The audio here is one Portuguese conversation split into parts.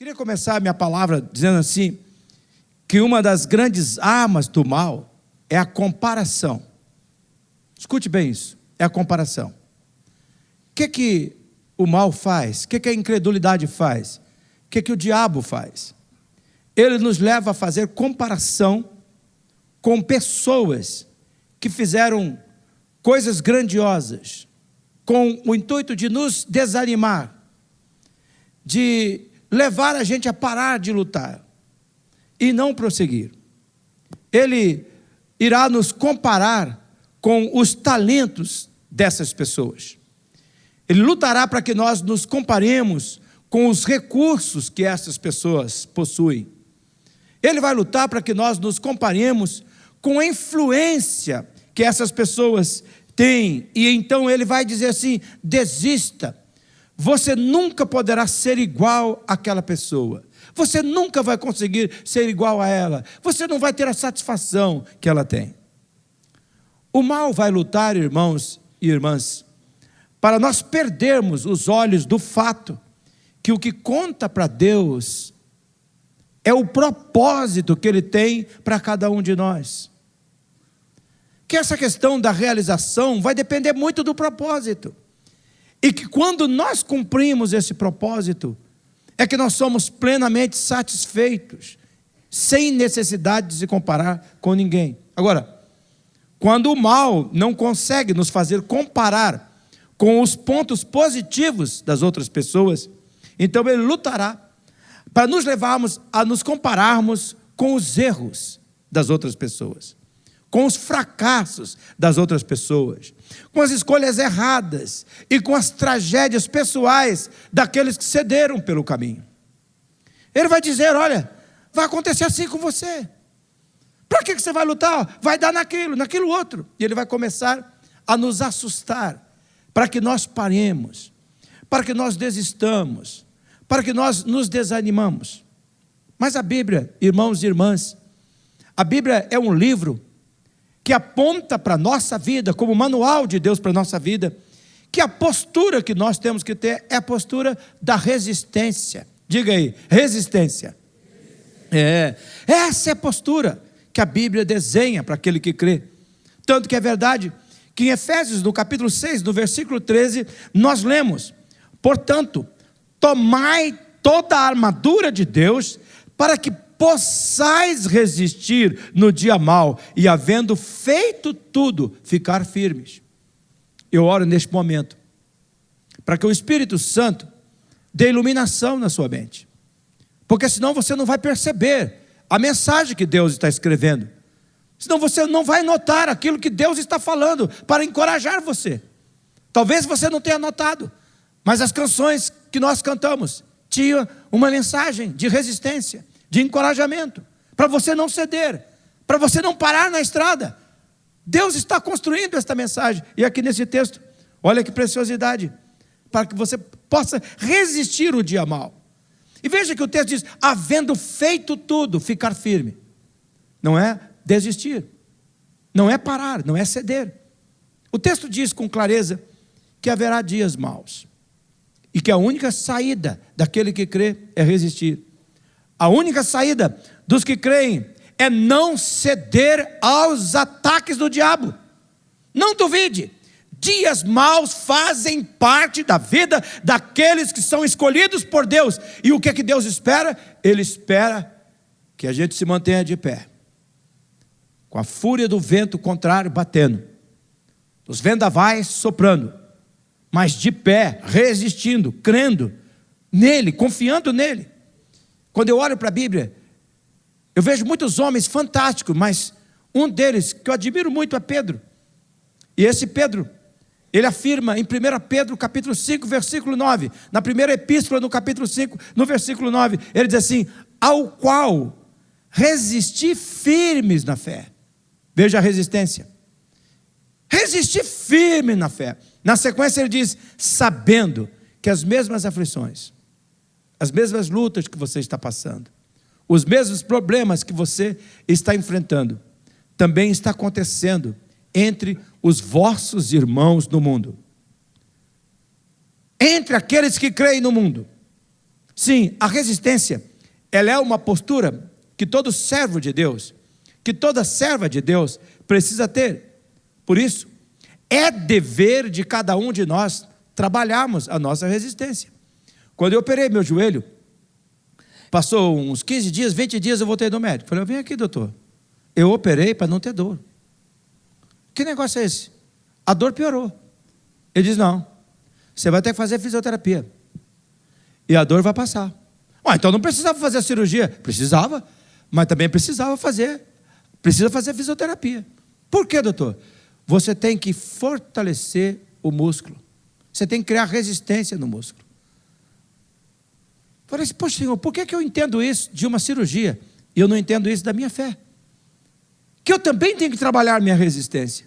Queria começar a minha palavra dizendo assim, que uma das grandes armas do mal é a comparação. Escute bem isso, é a comparação. O que o mal faz? O que a incredulidade faz? O que o diabo faz? Ele nos leva a fazer comparação com pessoas que fizeram coisas grandiosas, com o intuito de nos desanimar, de levar a gente a parar de lutar e não prosseguir. Ele irá nos comparar com os talentos dessas pessoas. Ele lutará para que nós nos comparemos com os recursos que essas pessoas possuem. Ele vai lutar para que nós nos comparemos com a influência que essas pessoas têm. E então ele vai dizer assim: desista. Você nunca poderá ser igual àquela pessoa. Você nunca vai conseguir ser igual a ela. Você não vai ter a satisfação que ela tem. O mal vai lutar, irmãos e irmãs, para nós perdermos os olhos do fato que o que conta para Deus é o propósito que Ele tem para cada um de nós. Que essa questão da realização vai depender muito do propósito. E que quando nós cumprimos esse propósito, é que nós somos plenamente satisfeitos, sem necessidade de se comparar com ninguém. Agora, quando o mal não consegue nos fazer comparar com os pontos positivos das outras pessoas, então ele lutará para nos levarmos a nos compararmos com os erros das outras pessoas, com os fracassos das outras pessoas, com as escolhas erradas e com as tragédias pessoais daqueles que cederam pelo caminho. Ele vai dizer: olha, vai acontecer assim com você. Para que você vai lutar? Vai dar naquilo outro. E ele vai começar a nos assustar, para que nós paremos, para que nós desistamos, para que nós nos desanimamos. Mas a Bíblia, irmãos e irmãs, a Bíblia é um livro que aponta para a nossa vida, como manual de Deus para a nossa vida, que a postura que nós temos que ter é a postura da resistência. Diga aí, resistência. Essa é a postura que a Bíblia desenha para aquele que crê. Tanto que é verdade que em Efésios, no capítulo 6, no versículo 13, nós lemos: portanto, tomai toda a armadura de Deus, para que possais resistir no dia mau, e havendo feito tudo, ficar firmes. Eu oro neste momento, para que o Espírito Santo dê iluminação na sua mente, porque senão você não vai perceber a mensagem que Deus está escrevendo, senão você não vai notar aquilo que Deus está falando, para encorajar você. Talvez você não tenha notado, mas as canções que nós cantamos tinham uma mensagem de resistência, de encorajamento, para você não ceder, para você não parar na estrada. Deus está construindo esta mensagem, e aqui nesse texto, olha que preciosidade, para que você possa resistir o dia mau. E veja que o texto diz: havendo feito tudo, ficar firme. Não é desistir, não é parar, não é ceder. O texto diz com clareza que haverá dias maus, e que a única saída daquele que crê é resistir. A única saída dos que creem é não ceder aos ataques do diabo. Não duvide, dias maus fazem parte da vida daqueles que são escolhidos por Deus. E o que é que Deus espera? Ele espera que a gente se mantenha de pé, com a fúria do vento contrário batendo, os vendavais soprando, mas de pé, resistindo, crendo nele, confiando nele. Quando eu olho para a Bíblia, eu vejo muitos homens fantásticos, mas um deles que eu admiro muito é Pedro. E esse Pedro, ele afirma em 1 Pedro capítulo 5, versículo 9, na primeira epístola no capítulo 5, no versículo 9, ele diz assim: ao qual resisti firmes na fé. Veja a resistência. Resistir firme na fé. Na sequência ele diz: sabendo que as mesmas aflições, as mesmas lutas que você está passando, os mesmos problemas que você está enfrentando, também está acontecendo entre os vossos irmãos no mundo. Entre aqueles que creem no mundo. Sim, a resistência, ela é uma postura que todo servo de Deus, que toda serva de Deus precisa ter. Por isso, é dever de cada um de nós trabalharmos a nossa resistência. Quando eu operei meu joelho, passou uns 15 dias, 20 dias, eu voltei no médico. Falei, vem aqui, doutor. Eu operei para não ter dor. Que negócio é esse? A dor piorou. Ele diz, não, você vai ter que fazer fisioterapia. E a dor vai passar. Então não precisava fazer a cirurgia. Precisava, mas também precisa fazer fisioterapia. Por quê, doutor? Você tem que fortalecer o músculo. Você tem que criar resistência no músculo. Falei assim, poxa, Senhor, por que eu entendo isso de uma cirurgia e eu não entendo isso da minha fé? Que eu também tenho que trabalhar minha resistência.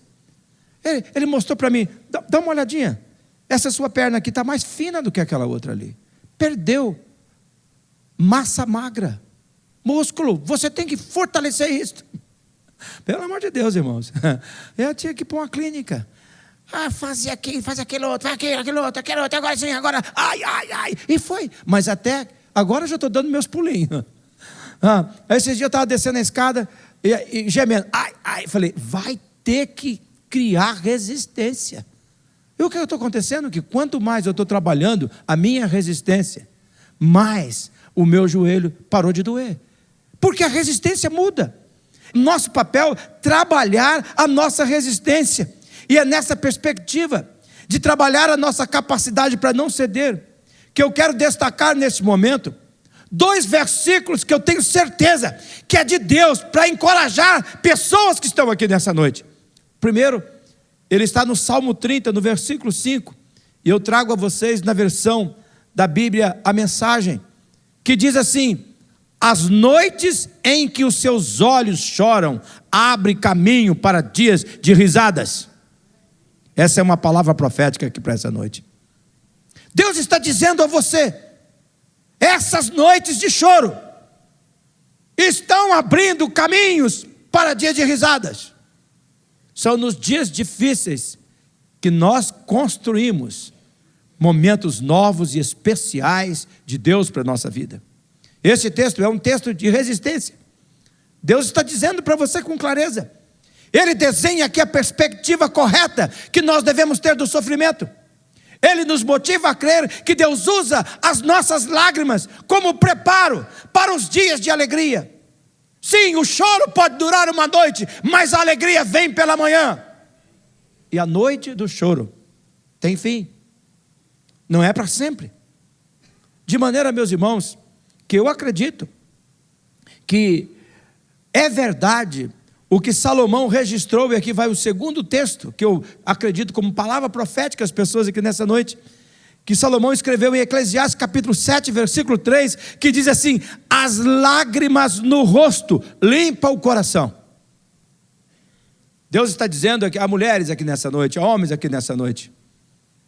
Ele mostrou para mim, dá uma olhadinha, essa sua perna aqui está mais fina do que aquela outra ali. Perdeu massa magra, músculo, você tem que fortalecer isso. Pelo amor de Deus, irmãos, eu tinha que ir para uma clínica. Fazia aquilo, faz aquele outro, aquele outro, agora sim, agora, ai, e foi. Mas até agora eu já estou dando meus pulinhos. Esses dias eu estava descendo a escada e gemendo, falei, vai ter que criar resistência. E o que está acontecendo? Que quanto mais eu estou trabalhando a minha resistência, mais o meu joelho parou de doer. Porque a resistência muda. Nosso papel é trabalhar a nossa resistência. E é nessa perspectiva de trabalhar a nossa capacidade para não ceder, que eu quero destacar nesse momento 2 versículos que eu tenho certeza que é de Deus para encorajar pessoas que estão aqui nessa noite. Primeiro, ele está no Salmo 30, no versículo 5, e eu trago a vocês na versão da Bíblia a mensagem, que diz assim: as noites em que os seus olhos choram, abre caminho para dias de risadas. Essa é uma palavra profética aqui para essa noite. Deus está dizendo a você, essas noites de choro estão abrindo caminhos para dias de risadas. São nos dias difíceis que nós construímos momentos novos e especiais de Deus para a nossa vida. Esse texto é um texto de resistência. Deus está dizendo para você com clareza. Ele desenha aqui a perspectiva correta que nós devemos ter do sofrimento. Ele nos motiva a crer que Deus usa as nossas lágrimas como preparo para os dias de alegria. Sim, o choro pode durar uma noite, mas a alegria vem pela manhã. E a noite do choro tem fim. Não é para sempre. De maneira, meus irmãos, que eu acredito que é verdade o que Salomão registrou, e aqui vai o segundo texto, que eu acredito como palavra profética às pessoas aqui nessa noite, que Salomão escreveu em Eclesiastes capítulo 7, versículo 3, que diz assim: as lágrimas no rosto limpa o coração. Deus está dizendo aqui a mulheres aqui nessa noite, a homens aqui nessa noite: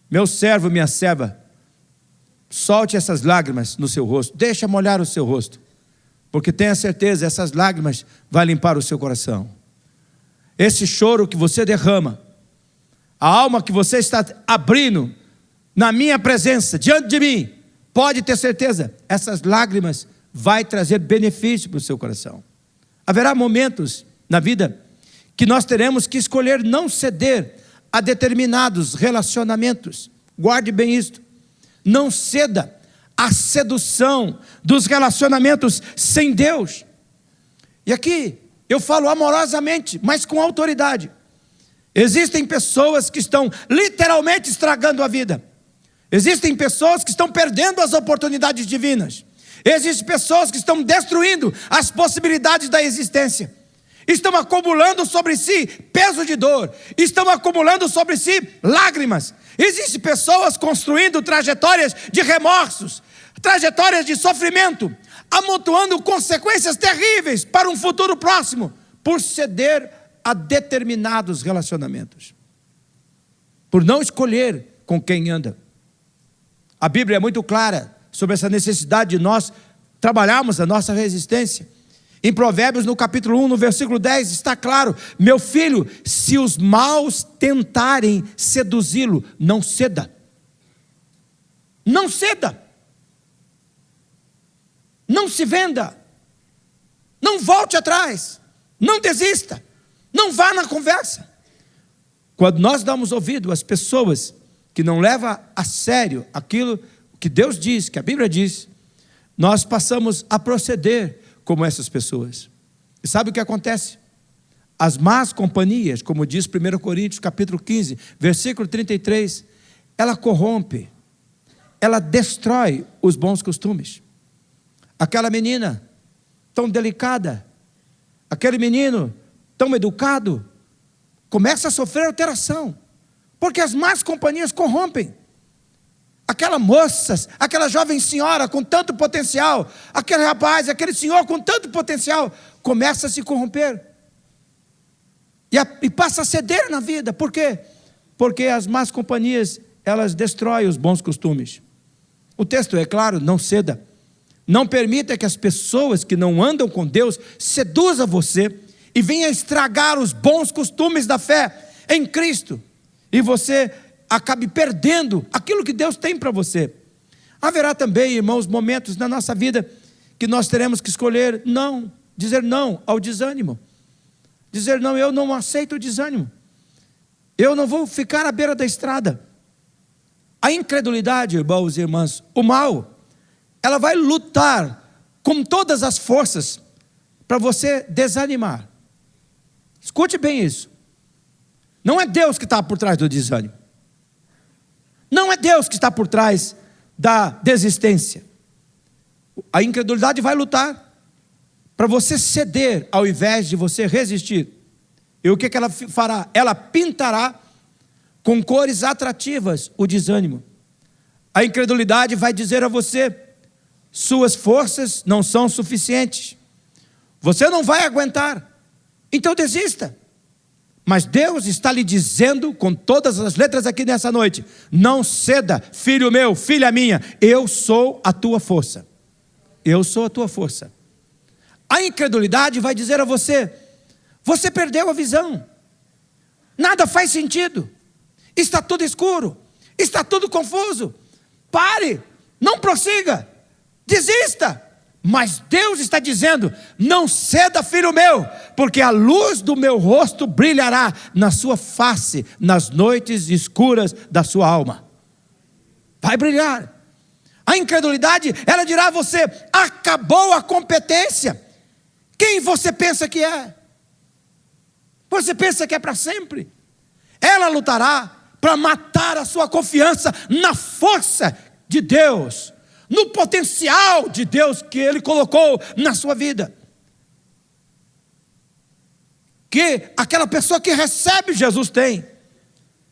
meu servo, minha serva, solte essas lágrimas no seu rosto, deixa molhar o seu rosto, porque tenha certeza, essas lágrimas vão limpar o seu coração. Esse choro que você derrama, a alma que você está abrindo na minha presença, diante de mim, pode ter certeza, essas lágrimas vai trazer benefício para o seu coração. Haverá momentos na vida que nós teremos que escolher não ceder a determinados relacionamentos. Guarde bem isto. Não ceda à sedução dos relacionamentos sem Deus. E aqui eu falo amorosamente, mas com autoridade. Existem pessoas que estão literalmente estragando a vida. Existem pessoas que estão perdendo as oportunidades divinas. Existem pessoas que estão destruindo as possibilidades da existência. Estão acumulando sobre si peso de dor. Estão acumulando sobre si lágrimas. Existem pessoas construindo trajetórias de remorsos, trajetórias de sofrimento, amontoando consequências terríveis para um futuro próximo, por ceder a determinados relacionamentos, por não escolher com quem anda. A Bíblia é muito clara sobre essa necessidade de nós trabalharmos a nossa resistência. Em Provérbios, no capítulo 1, no versículo 10, está claro: meu filho, se os maus tentarem seduzi-lo, não ceda. Não ceda. Não se venda. Não volte atrás. Não desista. Não vá na conversa. Quando nós damos ouvido às pessoas que não levam a sério aquilo que Deus diz, que a Bíblia diz, nós passamos a proceder como essas pessoas. E sabe o que acontece? As más companhias, como diz 1 Coríntios capítulo 15, versículo 33, ela corrompe, ela destrói os bons costumes. Aquela menina tão delicada, aquele menino tão educado, começa a sofrer alteração, porque as más companhias corrompem. Aquela moça, aquela jovem senhora com tanto potencial, aquele rapaz, aquele senhor com tanto potencial, começa a se corromper. E passa a ceder na vida. Por quê? Porque as más companhias, elas destroem os bons costumes. O texto é claro, não ceda. Não permita que as pessoas que não andam com Deus seduzam você e venham estragar os bons costumes da fé em Cristo. E você acabe perdendo aquilo que Deus tem para você. Haverá também, irmãos, momentos na nossa vida que nós teremos que escolher não, dizer não ao desânimo. Dizer não, eu não aceito o desânimo. Eu não vou ficar à beira da estrada. A incredulidade, irmãos e irmãs, o mal, ela vai lutar com todas as forças para você desanimar. Escute bem isso. Não é Deus que está por trás do desânimo. Não é Deus que está por trás da desistência. A incredulidade vai lutar para você ceder ao invés de você resistir. E o que ela fará? Ela pintará com cores atrativas o desânimo. A incredulidade vai dizer a você: suas forças não são suficientes, você não vai aguentar, então desista. Mas Deus está lhe dizendo com todas as letras aqui nessa noite: não ceda, filho meu, filha minha, eu sou a tua força. Eu sou a tua força. A incredulidade vai dizer a você: você perdeu a visão, nada faz sentido, está tudo escuro, está tudo confuso, pare, não prossiga, desista. Mas Deus está dizendo: não ceda, filho meu, porque a luz do meu rosto brilhará na sua face, nas noites escuras da sua alma. Vai brilhar. A incredulidade, ela dirá a você: acabou a competência. Quem você pensa que é? Você pensa que é para sempre? Ela lutará para matar a sua confiança na força de Deus, no potencial de Deus que Ele colocou na sua vida. Que aquela pessoa que recebe Jesus tem.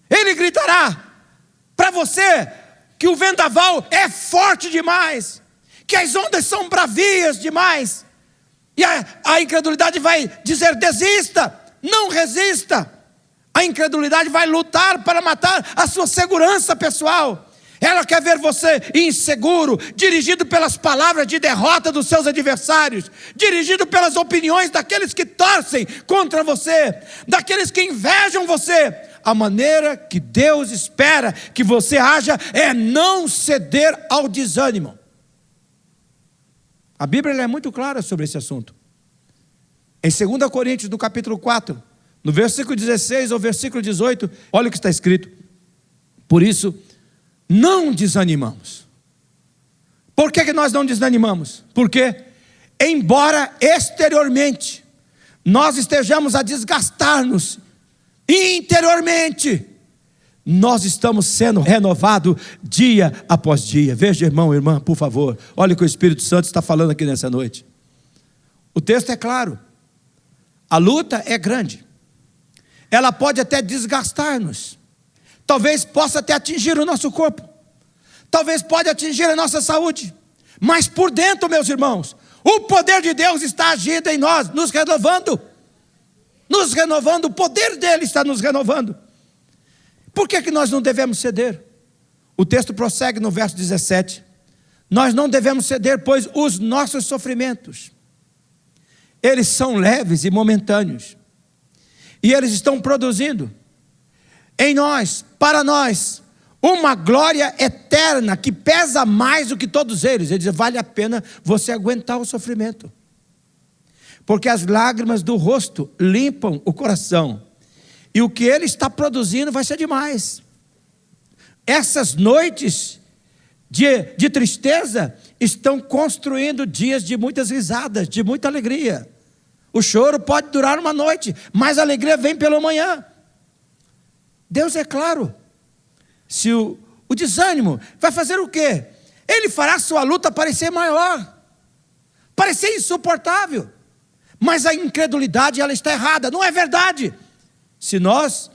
Ele gritará para você que o vendaval é forte demais, que as ondas são bravias demais. E a incredulidade vai dizer: desista, não resista. A incredulidade vai lutar para matar a sua segurança pessoal. Ela quer ver você inseguro, dirigido pelas palavras de derrota dos seus adversários, dirigido pelas opiniões daqueles que torcem contra você, daqueles que invejam você. A maneira que Deus espera que você haja é não ceder ao desânimo. A Bíblia é muito clara sobre esse assunto. Em 2 Coríntios, no capítulo 4, no versículo 16 ao versículo 18, olha o que está escrito: por isso, não desanimamos. Por que nós não desanimamos? Porque, embora exteriormente nós estejamos a desgastar-nos, interiormente nós estamos sendo renovados dia após dia. Veja, irmão, irmã, por favor, olha o que o Espírito Santo está falando aqui nessa noite. O texto é claro. A luta é grande. Ela pode até desgastar-nos. Talvez possa até atingir o nosso corpo. Talvez pode atingir a nossa saúde. Mas por dentro, meus irmãos, o poder de Deus está agindo em nós, nos renovando. Nos renovando, o poder dele está nos renovando. Por que nós não devemos ceder? O texto prossegue no verso 17. Nós não devemos ceder, pois os nossos sofrimentos, eles são leves e momentâneos. E eles estão produzindo em nós, para nós, uma glória eterna que pesa mais do que todos eles. Ele diz: vale a pena você aguentar o sofrimento, porque as lágrimas do rosto limpam o coração, e o que ele está produzindo vai ser demais. Essas noites de tristeza estão construindo dias de muitas risadas, de muita alegria. O choro pode durar uma noite, mas a alegria vem pela manhã. Deus é claro. Se o desânimo vai fazer o quê? Ele fará sua luta parecer maior, parecer insuportável. Mas a incredulidade, ela está errada, não é verdade. Se nós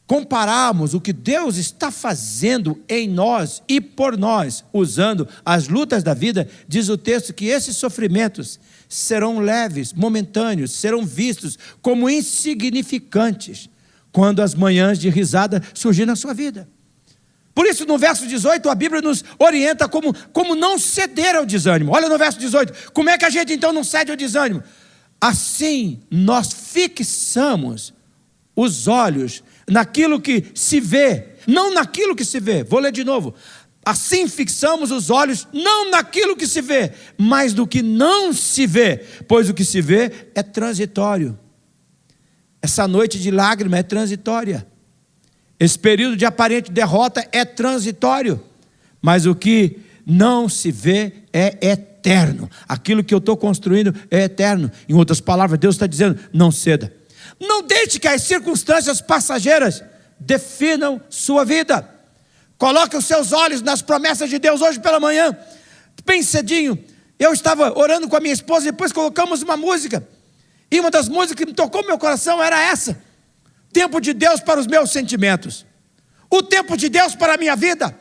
compararmos o que Deus está fazendo em nós e por nós, usando as lutas da vida, diz o texto que esses sofrimentos serão leves, momentâneos, serão vistos como insignificantes quando as manhãs de risada surgirem na sua vida. Por isso, no verso 18, a Bíblia nos orienta como não ceder ao desânimo. Olha no verso 18, como é que a gente então não cede ao desânimo? Assim, nós fixamos os olhos naquilo que se vê, não naquilo que se vê. Vou ler de novo. Assim fixamos os olhos, não naquilo que se vê, mas no que não se vê, pois o que se vê é transitório. Essa noite de lágrima é transitória. Esse período de aparente derrota é transitório. Mas o que não se vê é eterno. Aquilo que eu estou construindo é eterno. Em outras palavras, Deus está dizendo: não ceda. Não deixe que as circunstâncias passageiras definam sua vida. Coloque os seus olhos nas promessas de Deus. Hoje pela manhã, bem cedinho, eu estava orando com a minha esposa e depois colocamos uma música. E uma das músicas que me tocou meu coração era essa: tempo de Deus para os meus sentimentos, o tempo de Deus para a minha vida,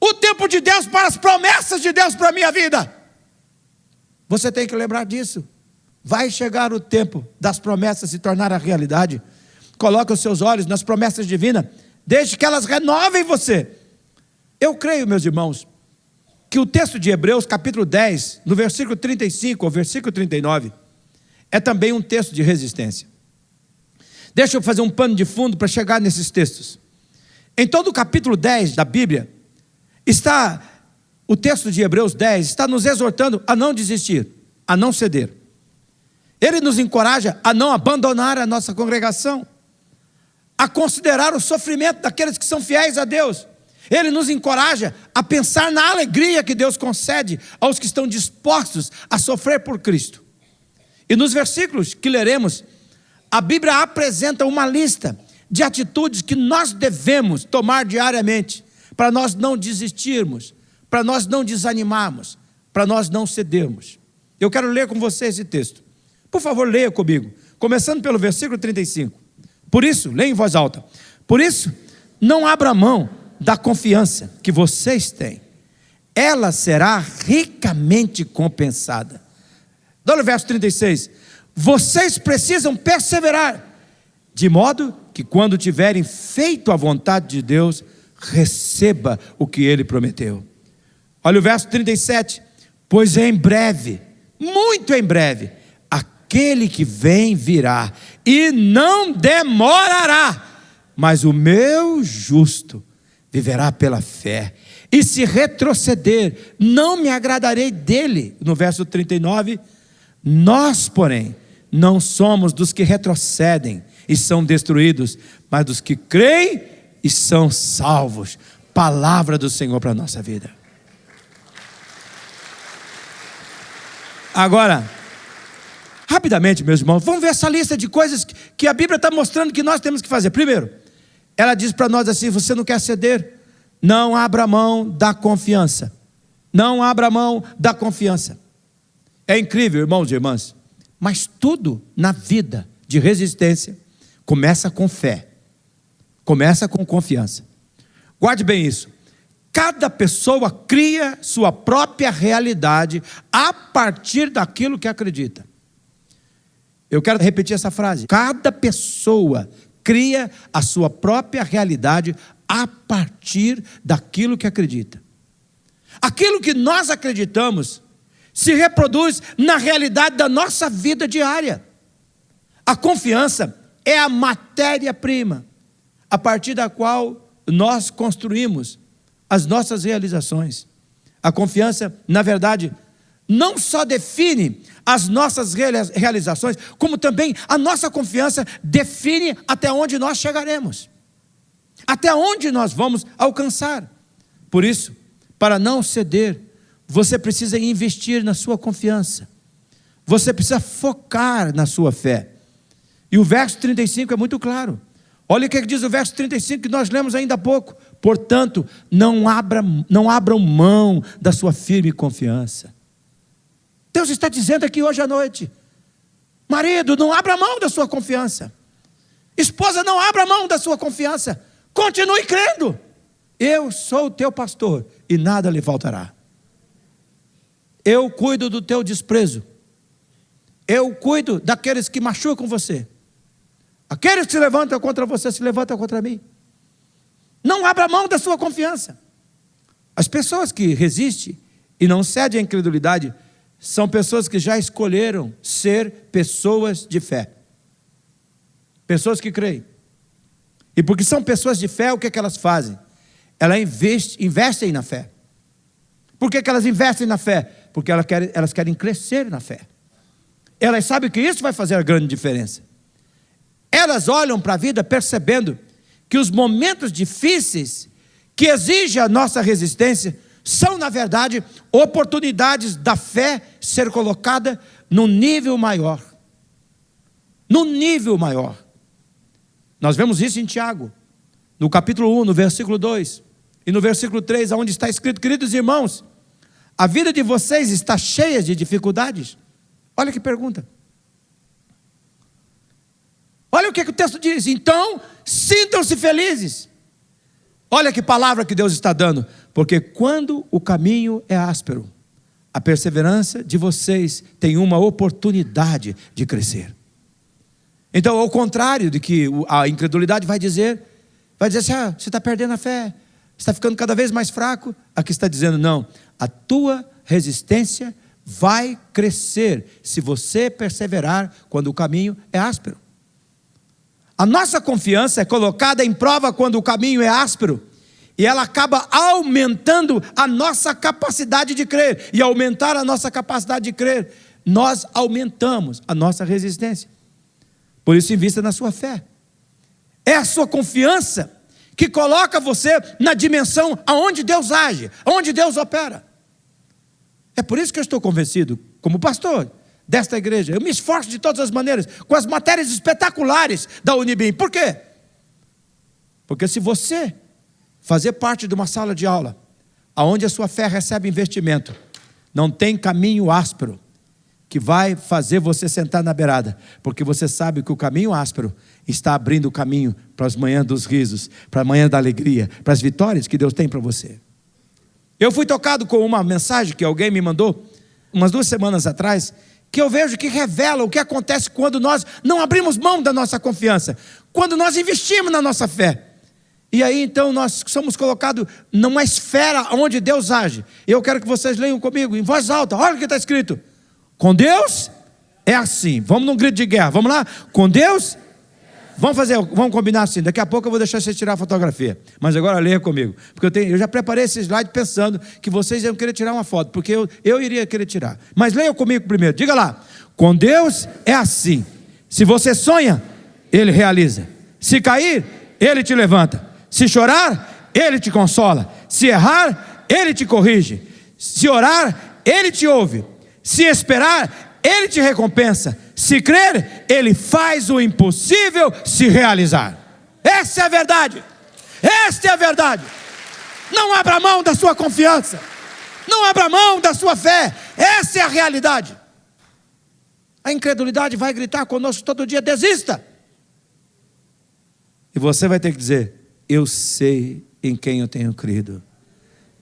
o tempo de Deus para as promessas de Deus para a minha vida. Você tem que lembrar disso. Vai chegar o tempo das promessas se tornar a realidade. Coloque os seus olhos nas promessas divinas, deixe que elas renovem você. Eu creio, meus irmãos, que o texto de Hebreus, capítulo 10, no versículo 35 ao versículo 39, é também um texto de resistência. Deixa eu fazer um pano de fundo para chegar nesses textos. Em todo o capítulo 10 da Bíblia, o texto de Hebreus 10 está nos exortando a não desistir, a não ceder. Ele nos encoraja a não abandonar a nossa congregação, a considerar o sofrimento daqueles que são fiéis a Deus. Ele nos encoraja a pensar na alegria que Deus concede aos que estão dispostos a sofrer por Cristo. E nos versículos que leremos, a Bíblia apresenta uma lista de atitudes que nós devemos tomar diariamente, para nós não desistirmos, para nós não desanimarmos, para nós não cedermos. Eu quero ler com você esse texto. Por favor, leia comigo, começando pelo versículo 35. Por isso, leia em voz alta. Por isso, não abra mão da confiança que vocês têm. Ela será ricamente compensada. Olha o verso 36. Vocês precisam perseverar, de modo que quando tiverem feito a vontade de Deus, receba o que Ele prometeu. Olha o verso 37. Pois em breve, muito em breve, aquele que vem virá, e não demorará, mas o meu justo viverá pela fé, e se retroceder, não me agradarei dele. No verso 39, nós, porém, não somos dos que retrocedem e são destruídos, mas dos que creem e são salvos. Palavra do Senhor para a nossa vida. Agora, rapidamente, meus irmãos, vamos ver essa lista de coisas que a Bíblia está mostrando que nós temos que fazer. Primeiro, ela diz para nós assim: você não quer ceder? Não abra mão da confiança. Não abra mão da confiança. É incrível, irmãos e irmãs, mas tudo na vida de resistência começa com fé, começa com confiança. Guarde bem isso. Cada pessoa cria sua própria realidade a partir daquilo que acredita. Eu quero repetir essa frase. Cada pessoa cria a sua própria realidade a partir daquilo que acredita. Aquilo que nós acreditamos se reproduz na realidade da nossa vida diária. A confiança é a matéria-prima a partir da qual nós construímos as nossas realizações. A confiança, na verdade, não só define as nossas realizações, como também a nossa confiança define até onde nós chegaremos, até onde nós vamos alcançar. Por isso, para não ceder, você precisa investir na sua confiança, você precisa focar na sua fé. E o verso 35 é muito claro. Olha o que diz o verso 35 que nós lemos ainda há pouco. Portanto, não abram mão da sua firme confiança. Deus está dizendo aqui hoje à noite: marido, não abra mão da sua confiança. Esposa, não abra mão da sua confiança. Continue crendo. Eu sou o teu pastor e nada lhe faltará. Eu cuido do teu desprezo. Eu cuido daqueles que machucam você. Aqueles que se levantam contra você, se levantam contra mim. Não abra mão da sua confiança. As pessoas que resistem e não cedem à incredulidade são pessoas que já escolheram ser pessoas de fé. Pessoas que creem. E porque são pessoas de fé, o que é que elas fazem? Elas investem na fé. Por que elas investem na fé? Porque elas querem crescer na fé. Elas sabem que isso vai fazer a grande diferença. Elas olham para a vida percebendo que os momentos difíceis que exigem a nossa resistência são, na verdade, oportunidades da fé ser colocada num nível maior. Num nível maior. Nós vemos isso em Tiago, no capítulo 1, no versículo 2, e no versículo 3, onde está escrito: queridos irmãos, a vida de vocês está cheia de dificuldades. Olha que pergunta. Olha o que o texto diz: então, sintam-se felizes. Olha que palavra que Deus está dando. Porque quando o caminho é áspero, a perseverança de vocês tem uma oportunidade de crescer. Então, ao contrário de que a incredulidade vai dizer assim: você está perdendo a fé, você está ficando cada vez mais fraco. Aqui está dizendo: não, a tua resistência vai crescer se você perseverar quando o caminho é áspero. A nossa confiança é colocada em prova quando o caminho é áspero, e ela acaba aumentando a nossa capacidade de crer. E aumentar a nossa capacidade de crer, nós aumentamos a nossa resistência. Por isso, invista na sua fé. É a sua confiança que coloca você na dimensão aonde Deus age, aonde Deus opera. É por isso que eu estou convencido, como pastor desta igreja, eu me esforço de todas as maneiras, com as matérias espetaculares da Unibim. Por quê? Porque se você fazer parte de uma sala de aula, onde a sua fé recebe investimento, não tem caminho áspero que vai fazer você sentar na beirada, porque você sabe que o caminho áspero está abrindo o caminho para as manhãs dos risos, para a manhã da alegria, para as vitórias que Deus tem para você. Eu fui tocado com uma mensagem que alguém me mandou, umas 2 semanas atrás, que eu vejo que revela o que acontece quando nós não abrimos mão da nossa confiança, quando nós investimos na nossa fé. E aí então nós somos colocados numa esfera onde Deus age. Eu quero que vocês leiam comigo em voz alta. Olha o que está escrito: com Deus é assim. Vamos num grito de guerra, vamos lá? Com Deus, vamos combinar assim. Daqui a pouco eu vou deixar você tirar a fotografia, mas agora leia comigo, porque eu já preparei esse slide pensando que vocês iam querer tirar uma foto, porque eu iria querer tirar. Mas leia comigo primeiro, diga lá: com Deus é assim. Se você sonha, Ele realiza. Se cair, Ele te levanta. Se chorar, Ele te consola. Se errar, Ele te corrige. Se orar, Ele te ouve. Se esperar, Ele te recompensa. Se crer, Ele faz o impossível se realizar. Essa é a verdade. Esta é a verdade. Não abra mão da sua confiança. Não abra mão da sua fé. Essa é a realidade. A incredulidade vai gritar conosco todo dia: desista. E você vai ter que dizer: eu sei em quem eu tenho crido.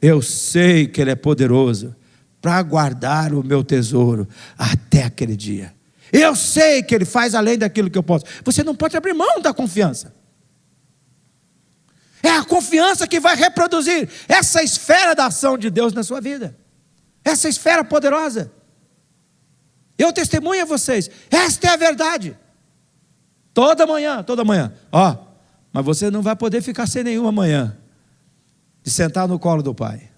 Eu sei que Ele é poderoso para guardar o meu tesouro até aquele dia. Eu sei que Ele faz além daquilo que eu posso. Você não pode abrir mão da confiança. É a confiança que vai reproduzir essa esfera da ação de Deus na sua vida. Essa esfera poderosa. Eu testemunho a vocês. Esta é a verdade. Toda manhã. mas você não vai poder ficar sem nenhuma amanhã, de sentar no colo do pai.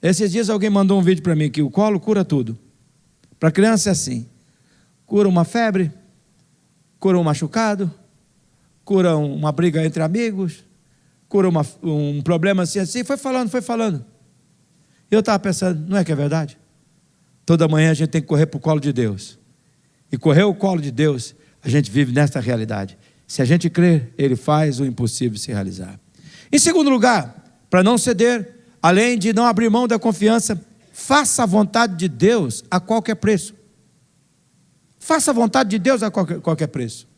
Esses dias alguém mandou um vídeo para mim que o colo cura tudo. Para criança é assim, cura uma febre, cura um machucado, cura uma briga entre amigos, cura um problema assim, foi falando. Eu estava pensando, não é que é verdade? Toda manhã a gente tem que correr para o colo de Deus. E correr o colo de Deus, a gente vive nesta realidade. Se a gente crer, Ele faz o impossível se realizar. Em segundo lugar, para não ceder, além de não abrir mão da confiança, faça a vontade de Deus a qualquer preço. Faça a vontade de Deus a qualquer preço.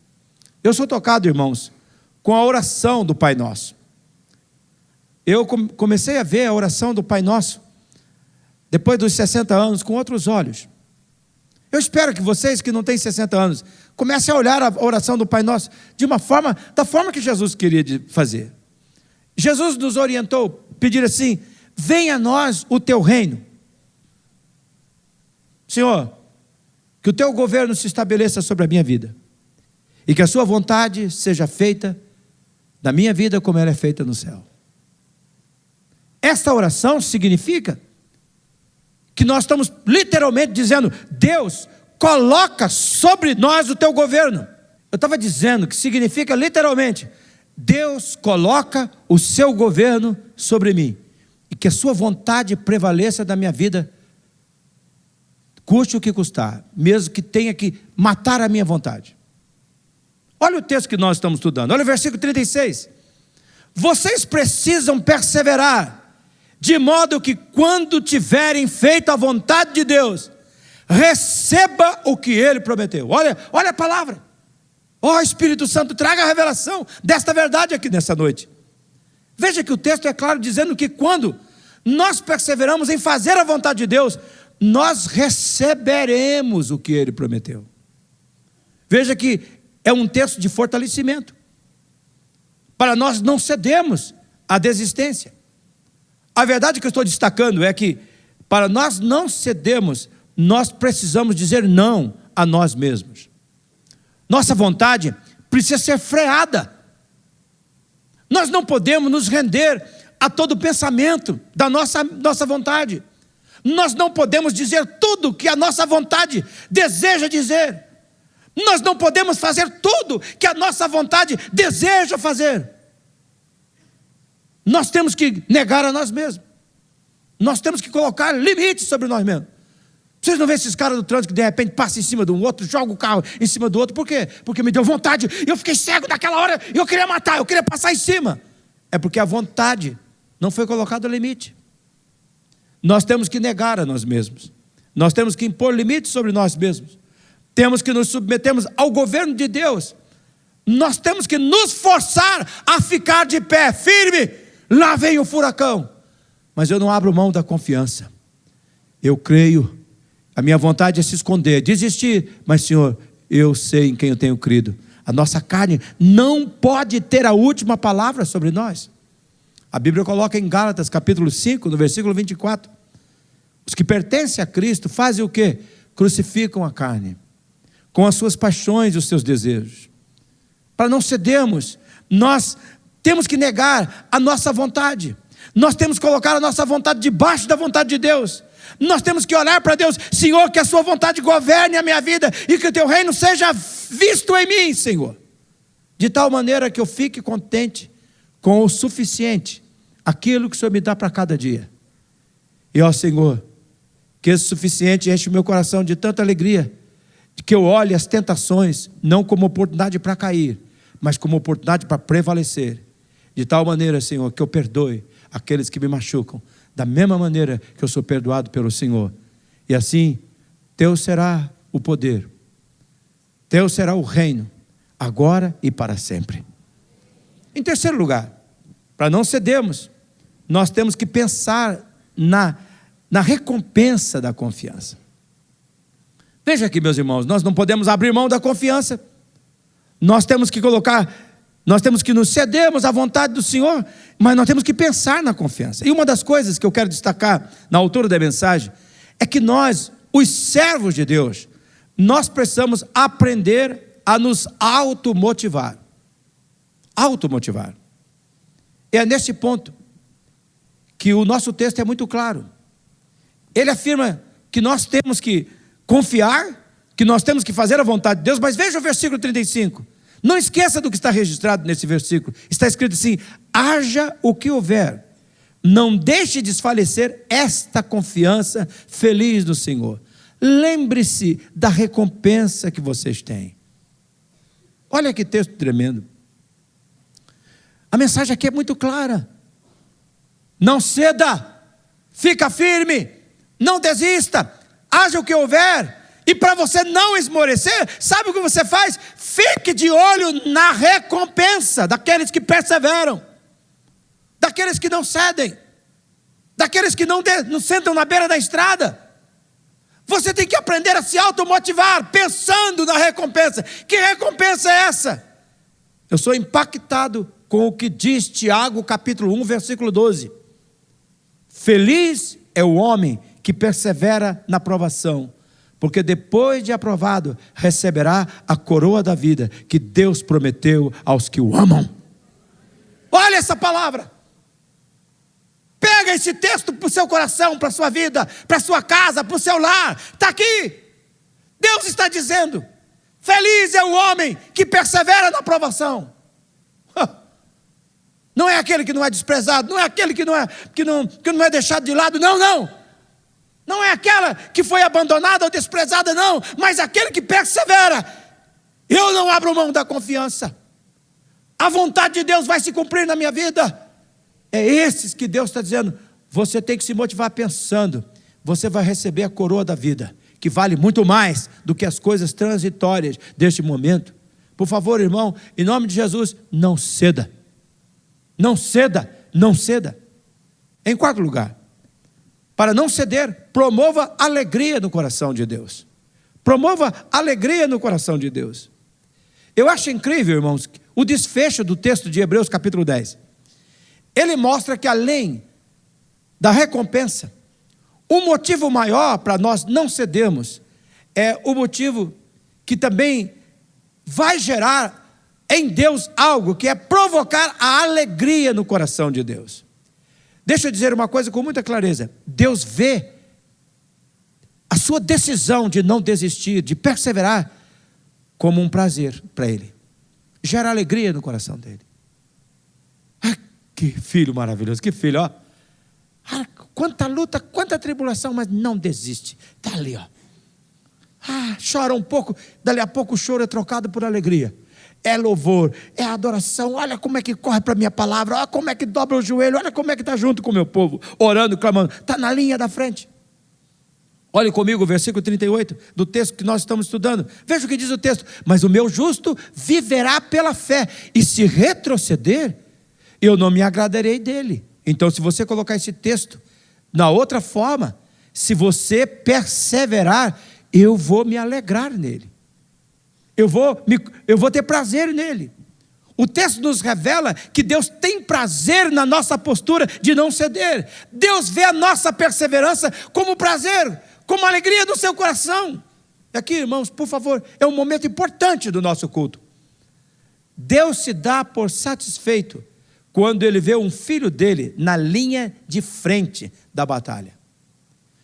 Eu sou tocado, irmãos, com a oração do Pai Nosso. Eu comecei a ver a oração do Pai Nosso, depois dos 60 anos, com outros olhos. Eu espero que vocês que não têm 60 anos, comecem a olhar a oração do Pai Nosso da forma que Jesus queria fazer. Jesus nos orientou, pedir assim, venha a nós o teu reino. Senhor, que o teu governo se estabeleça sobre a minha vida, e que a sua vontade seja feita na minha vida como ela é feita no céu. Esta oração significa que nós estamos literalmente dizendo, Deus, coloca sobre nós o teu governo. Eu estava dizendo que significa literalmente, Deus coloca o seu governo sobre mim, e que a sua vontade prevaleça da minha vida, custe o que custar, mesmo que tenha que matar a minha vontade. Olha o texto que nós estamos estudando, olha o versículo 36. Vocês precisam perseverar, de modo que quando tiverem feito a vontade de Deus, receba o que Ele prometeu. Olha a palavra. Ó Espírito Santo, traga a revelação desta verdade aqui nessa noite. Veja que o texto é claro, dizendo que quando nós perseveramos em fazer a vontade de Deus, nós receberemos o que Ele prometeu. Veja que é um texto de fortalecimento, para nós não cedermos à desistência. A verdade que eu estou destacando é que, para nós não cedermos, nós precisamos dizer não a nós mesmos. Nossa vontade precisa ser freada. Nós não podemos nos render a todo pensamento da nossa vontade. Nós não podemos dizer tudo que a nossa vontade deseja dizer. Nós não podemos fazer tudo que a nossa vontade deseja fazer. Nós temos que negar a nós mesmos. Nós temos que colocar limites sobre nós mesmos. Vocês não veem esses caras do trânsito que de repente passam em cima de um outro, jogam o carro em cima do outro. Por quê? Porque me deu vontade, eu fiquei cego naquela hora, eu queria matar, eu queria passar em cima. É porque a vontade não foi colocada limite. Nós temos que negar a nós mesmos. Nós temos que impor limites sobre nós mesmos. Temos que nos submetermos ao governo de Deus. Nós temos que nos forçar a ficar de pé, firme. Lá vem o furacão. Mas eu não abro mão da confiança. Eu creio. A minha vontade é se esconder, desistir. Mas Senhor, eu sei em quem eu tenho crido. A nossa carne não pode ter a última palavra sobre nós. A Bíblia coloca em Gálatas capítulo 5, no versículo 24. Os que pertencem a Cristo fazem o quê? Crucificam a carne, com as suas paixões e os seus desejos. Para não cedermos, nós temos que negar a nossa vontade. Nós temos que colocar a nossa vontade debaixo da vontade de Deus. Nós temos que olhar para Deus, Senhor, que a sua vontade governe a minha vida e que o teu reino seja visto em mim, Senhor. De tal maneira que eu fique contente com o suficiente, aquilo que o Senhor me dá para cada dia. E ó Senhor, que esse suficiente enche o meu coração de tanta alegria, de que eu olhe as tentações não como oportunidade para cair, mas como oportunidade para prevalecer. De tal maneira, Senhor, que eu perdoe aqueles que me machucam, da mesma maneira que eu sou perdoado pelo Senhor. E assim, teu será o poder, teu será o reino, agora e para sempre. Em terceiro lugar, para não cedermos, nós temos que pensar na recompensa da confiança. Veja aqui, meus irmãos, nós não podemos abrir mão da confiança. Nós temos que nos cedermos à vontade do Senhor, mas nós temos que pensar na confiança. E uma das coisas que eu quero destacar na altura da mensagem é que nós, os servos de Deus, nós precisamos aprender a nos automotivar. automotivar. É nesse ponto que o nosso texto é muito claro. Ele afirma que nós temos que confiar, que nós temos que fazer a vontade de Deus, mas veja o versículo 35. Não esqueça do que está registrado nesse versículo. Está escrito assim: haja o que houver, não deixe desfalecer esta confiança feliz no Senhor. Lembre-se da recompensa que vocês têm. Olha que texto tremendo. A mensagem aqui é muito clara. Não ceda, fica firme, não desista, haja o que houver. E para você não esmorecer, sabe o que você faz? Fique de olho na recompensa daqueles que perseveram, daqueles que não cedem, daqueles que não sentam na beira da estrada. Você tem que aprender a se automotivar, pensando na recompensa. Que recompensa é essa? Eu sou impactado com o que diz Tiago capítulo 1, versículo 12. Feliz é o homem que persevera na provação, porque depois de aprovado, receberá a coroa da vida que Deus prometeu aos que o amam. Olha essa palavra. Pega esse texto para o seu coração, para a sua vida, para a sua casa, para o seu lar. Está aqui. Deus está dizendo: feliz é o homem que persevera na provação. Não é aquele que não é desprezado, não é aquele que não é deixado de lado, não. Não é aquela que foi abandonada ou desprezada, não, mas aquele que persevera. Eu não abro mão da confiança. A vontade de Deus vai se cumprir na minha vida. É esses que Deus está dizendo: você tem que se motivar pensando, você vai receber a coroa da vida, que vale muito mais do que as coisas transitórias deste momento. Por favor, irmão, em nome de Jesus, não ceda. Não ceda, não ceda. Em quarto lugar, para não ceder, promova alegria no coração de Deus. Promova alegria no coração de Deus. Eu acho incrível, irmãos, o desfecho do texto de Hebreus capítulo 10. Ele mostra que além da recompensa, o motivo maior para nós não cedermos é o motivo que também vai gerar em Deus algo, que é provocar a alegria no coração de Deus. Deixa eu dizer uma coisa com muita clareza: Deus vê a sua decisão de não desistir, de perseverar, como um prazer para Ele. Gera alegria no coração dele. Ah, que filho maravilhoso, que filho, ó. Ah, quanta luta, quanta tribulação, mas não desiste. Está ali, ó. Ah, chora um pouco, dali a pouco o choro é trocado por alegria. É louvor, é adoração. Olha como é que corre para a minha palavra, olha como é que dobra o joelho, olha como é que está junto com o meu povo, orando, clamando, está na linha da frente. Olhe comigo o versículo 38 do texto que nós estamos estudando. Veja o que diz o texto: mas o meu justo viverá pela fé, e se retroceder, eu não me agradarei dele. Então, se você colocar esse texto na outra forma, se você perseverar, eu vou me alegrar nele. Eu vou ter prazer nele. O texto nos revela que Deus tem prazer na nossa postura de não ceder. Deus vê a nossa perseverança como prazer, como alegria do seu coração. E aqui, irmãos, por favor, é um momento importante do nosso culto. Deus se dá por satisfeito quando Ele vê um filho dele na linha de frente da batalha.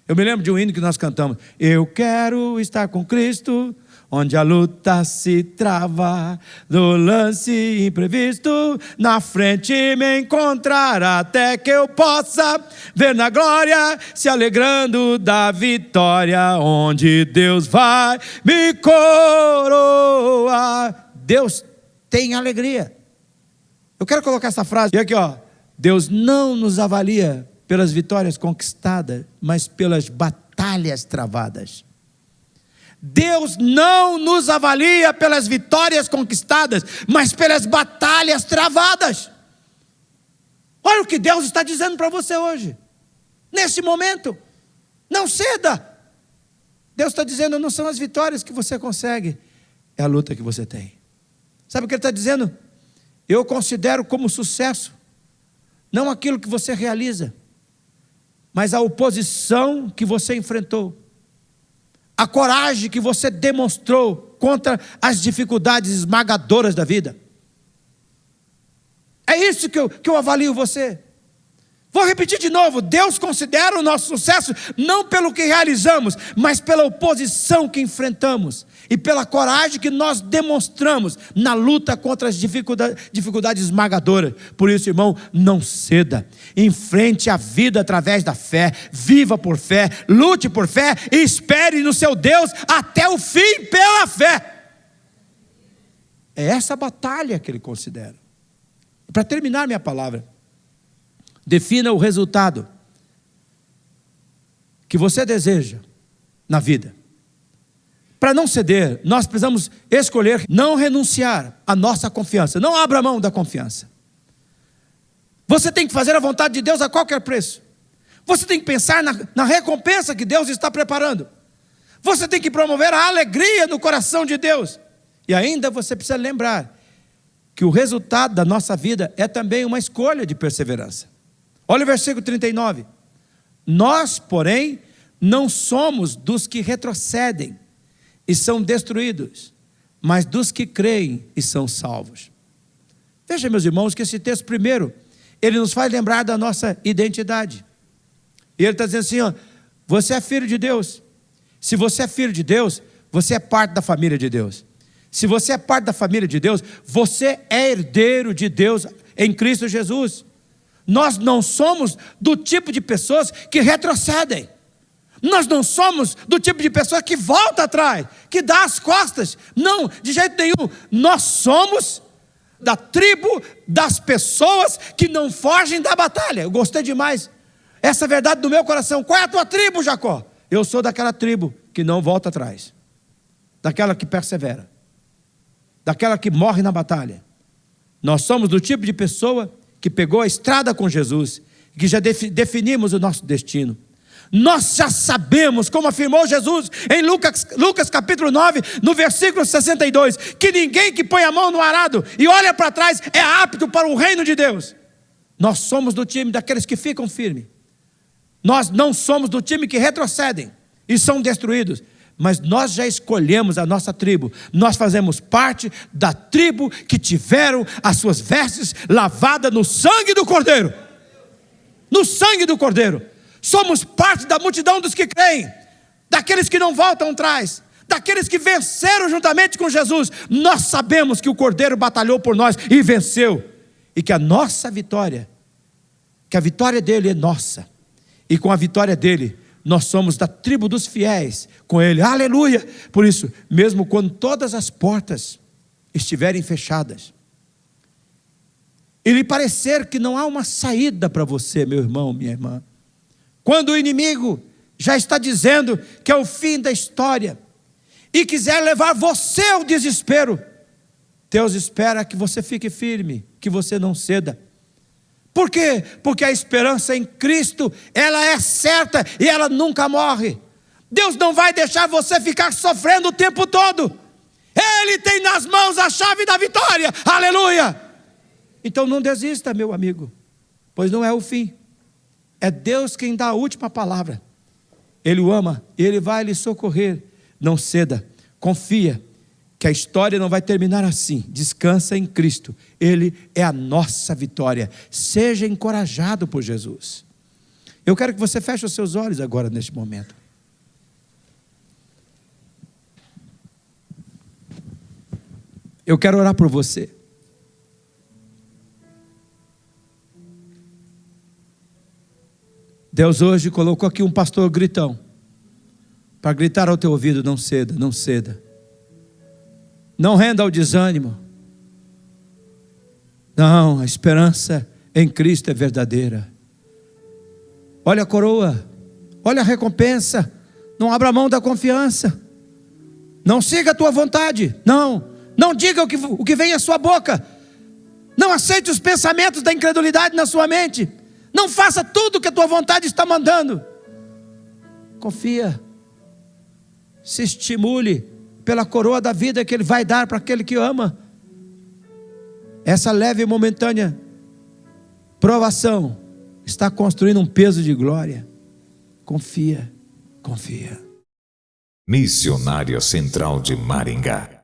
Eu me lembro de um hino que nós cantamos: eu quero estar com Cristo, onde a luta se trava, do lance imprevisto, na frente me encontrar, até que eu possa ver na glória, se alegrando da vitória, onde Deus vai me coroar. Deus tem alegria. Eu quero colocar essa frase, e aqui ó: Deus não nos avalia pelas vitórias conquistadas, mas pelas batalhas travadas. Deus não nos avalia pelas vitórias conquistadas, mas pelas batalhas travadas. Olha o que Deus está dizendo para você hoje, nesse momento. Não ceda. Deus está dizendo: não são as vitórias que você consegue, é a luta que você tem. Sabe o que Ele está dizendo? Eu considero como sucesso não aquilo que você realiza, mas a oposição que você enfrentou, a coragem que você demonstrou contra as dificuldades esmagadoras da vida. É isso que eu avalio você. Vou repetir de novo: Deus considera o nosso sucesso não pelo que realizamos, mas pela oposição que enfrentamos e pela coragem que nós demonstramos na luta contra as dificuldades esmagadoras. Por isso, irmão, não ceda. Enfrente a vida através da fé, viva por fé, lute por fé e espere no seu Deus até o fim pela fé. É essa batalha que ele considera. Para terminar minha palavra, defina o resultado que você deseja na vida. Para não ceder, nós precisamos escolher não renunciar à nossa confiança. Não abra mão da confiança. Você tem que fazer a vontade de Deus a qualquer preço. Você tem que pensar na recompensa que Deus está preparando. Você tem que promover a alegria no coração de Deus. E ainda você precisa lembrar que o resultado da nossa vida é também uma escolha de perseverança. Olha o versículo 39. Nós, porém, não somos dos que retrocedem e são destruídos, mas dos que creem e são salvos. Veja, meus irmãos, que esse texto, primeiro, ele nos faz lembrar da nossa identidade. E ele está dizendo assim, ó, você é filho de Deus. Se você é filho de Deus, você é parte da família de Deus. Se você é parte da família de Deus, você é herdeiro de Deus em Cristo Jesus. Nós não somos do tipo de pessoas que retrocedem. Nós não somos do tipo de pessoa que volta atrás, que dá as costas. Não, de jeito nenhum. Nós somos da tribo das pessoas que não fogem da batalha. Eu gostei demais. Essa é a verdade do meu coração. Qual é a tua tribo, Jacó? Eu sou daquela tribo que não volta atrás. Daquela que persevera. Daquela que morre na batalha. Nós somos do tipo de pessoa que pegou a estrada com Jesus, que já definimos o nosso destino. Nós já sabemos, como afirmou Jesus em Lucas capítulo 9, no versículo 62, que ninguém que põe a mão no arado e olha para trás é apto para o reino de Deus. Nós somos do time daqueles que ficam firmes. Nós não somos do time que retrocedem e são destruídos. Mas nós já escolhemos a nossa tribo. Nós fazemos parte da tribo que tiveram as suas vestes lavadas no sangue do Cordeiro. No sangue do Cordeiro. Somos parte da multidão dos que creem, daqueles que não voltam atrás, daqueles que venceram juntamente com Jesus. Nós sabemos que o Cordeiro batalhou por nós e venceu. E que a nossa vitória, que a vitória dele é nossa. E com a vitória dele, nós somos da tribo dos fiéis com ele, aleluia. Por isso, mesmo quando todas as portas estiverem fechadas e lhe parecer que não há uma saída para você, meu irmão, minha irmã, quando o inimigo já está dizendo que é o fim da história e quiser levar você ao desespero, Deus espera que você fique firme, que você não ceda. Por quê? Porque a esperança em Cristo, ela é certa e ela nunca morre. Deus não vai deixar você ficar sofrendo o tempo todo. Ele tem nas mãos a chave da vitória, aleluia. Então não desista, meu amigo, pois não é o fim. É Deus quem dá a última palavra. Ele o ama, Ele vai lhe socorrer. Não ceda, confia que a história não vai terminar assim. Descansa em Cristo, Ele é a nossa vitória. Seja encorajado por Jesus. Eu quero que você feche os seus olhos agora neste momento. Eu quero orar por você. Deus hoje colocou aqui um pastor gritão, para gritar ao teu ouvido: não ceda, não ceda. Não renda ao desânimo. Não, a esperança em Cristo é verdadeira. Olha a coroa, olha a recompensa. Não abra mão da confiança. Não siga a tua vontade. Não diga o que vem à sua boca. Não aceite os pensamentos da incredulidade na sua mente. Não faça tudo o que a tua vontade está mandando. Confia. Se estimule pela coroa da vida que Ele vai dar para aquele que ama. Essa leve e momentânea provação está construindo um peso de glória. Confia, confia. Missionária Central de Maringá.